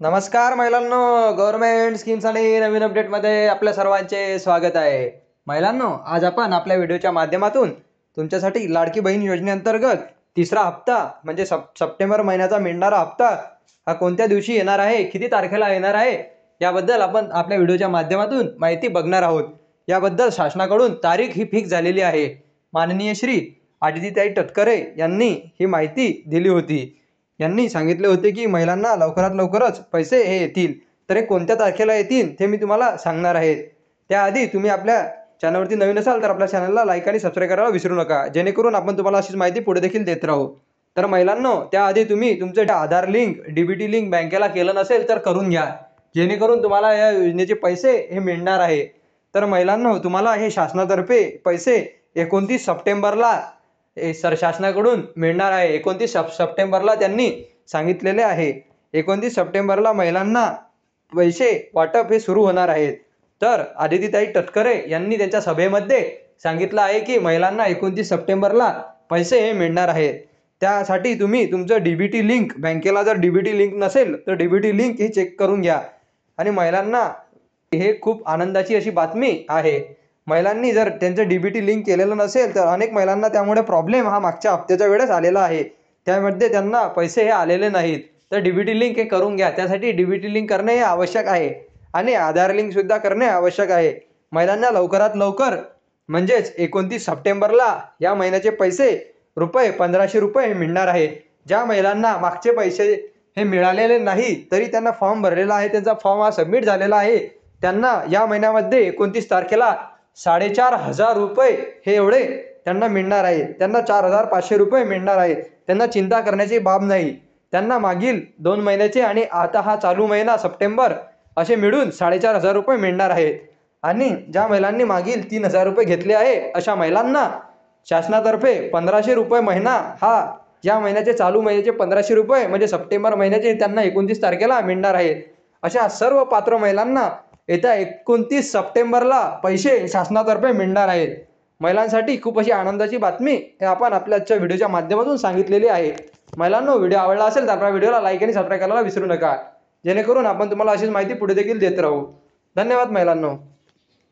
नमस्कार महिलांनो, government schemes आणि नवीन अपडेटमध्ये आपल्या सर्वांचे स्वागत आहे। महिलांनो, आज आपण आपल्या व्हिडिओच्या माध्यमातून तुमच्यासाठी लाडकी बहीण योजनेअंतर्गत तिसरा हप्ता म्हणजे सप्टेंबर महिन्याचा मिळणारा हप्ता हा कोणत्या दिवशी येणार आहे, किती तारखेला येणार आहे, याबद्दल आपण आपल्या व्हिडिओच्या माध्यमातून माहिती बघणार आहोत। याबद्दल शासनाकडून तारीख ही फिक्स झालेली आहे। माननीय श्री आदितीताई तटकरे यांनी ही माहिती दिली होती। यांनी सांगितले होते की महिलांना लवकरात लवकरच पैसे हे येतील, तर हे कोणत्या तारखेला येतील ते मी तुम्हाला सांगणार आहे। त्याआधी तुम्ही आपल्या चॅनलवरती नवीन असाल तर आपल्या चॅनलला लाईक आणि सबस्क्राईब करायला विसरू नका, जेणेकरून आपण तुम्हाला अशीच माहिती पुढे देखील देत राहू। तर महिलांनो, त्याआधी तुम्ही तुमचे आधार लिंक, डीबीटी लिंक बँकेला केलं नसेल तर करून घ्या, जेणेकरून तुम्हाला या योजनेचे पैसे हे मिळणार आहे। तर महिलांनो, तुम्हाला हे शासनातर्फे पैसे 29 सप्टेंबरला शासनाकडून मिळणार आहे। 29 सप्टेंबरला त्यांनी सांगितलेले आहे। 29 सप्टेंबरला महिलांना पैसे वाटप हे सुरू होणार आहेत। तर आदितीताई तटकरे यांनी त्यांच्या सभेमध्ये सांगितलं आहे की महिलांना 29 सप्टेंबरला पैसे हे मिळणार आहेत। त्यासाठी तुम्ही तुमचं डीबीटी लिंक, बँकेला जर डीबीटी लिंक नसेल तर डीबीटी लिंक ही चेक करून घ्या। आणि महिलांना हे खूप आनंदाची अशी बातमी आहे। महिलांनी जर त्यांचं डीबीटी लिंक केलेलं नसेल तर अनेक महिलांना त्यामुळे प्रॉब्लेम हा मागच्या हप्त्याच्या वेळेस आलेला आहे, त्यामध्ये त्यांना पैसे हे आलेले नाहीत। तर डीबीटी लिंक हे करून घ्या। त्यासाठी डीबीटी लिंक करणे हे आवश्यक आहे आणि आधार लिंक सुद्धा करणे आवश्यक आहे। महिलांना लवकरात लवकर म्हणजेच 29 सप्टेंबरला या महिन्याचे पैसे ₹1500 मिळणार आहे। ज्या महिलांना मागचे पैसे हे मिळालेले नाही तरी त्यांना फॉर्म भरलेला आहे, त्यांचा फॉर्म हा सबमिट झालेला आहे, त्यांना या महिन्यामध्ये 29 तारखेला ₹4500 हे एवढे त्यांना मिळणार आहे। त्यांना ₹4500 मिळणार आहे। त्यांना चिंता करण्याची बाब नाही। त्यांना मागील 2 महिन्याचे आणि आता हा चालू महिना सप्टेंबर असे मिळून ₹4500 मिळणार आहेत। आणि ज्या महिलांनी मागील ₹3000 घेतले आहे अशा महिलांना शासनातर्फे ₹1500 महिना हा या महिन्याचे चालू महिन्याचे ₹1500 म्हणजे सप्टेंबर महिन्याचे त्यांना 29 तारखेला मिळणार आहेत। अशा सर्व पात्र महिलांना येत्या 29 सप्टेंबरला पैसे शासनातर्फे मिळणार आहेत। महिलांसाठी खूप अशी आनंदाची बातमी हे आपण आपल्या आजच्या व्हिडिओच्या माध्यमातून सांगितलेली आहे। महिलांनो, व्हिडिओ आवडला असेल तर आपल्या व्हिडिओला लाईक आणि सबस्क्राईब करायला विसरू नका, जेणेकरून आपण तुम्हाला अशीच माहिती पुढे देखील देत राहू। धन्यवाद महिलांनो।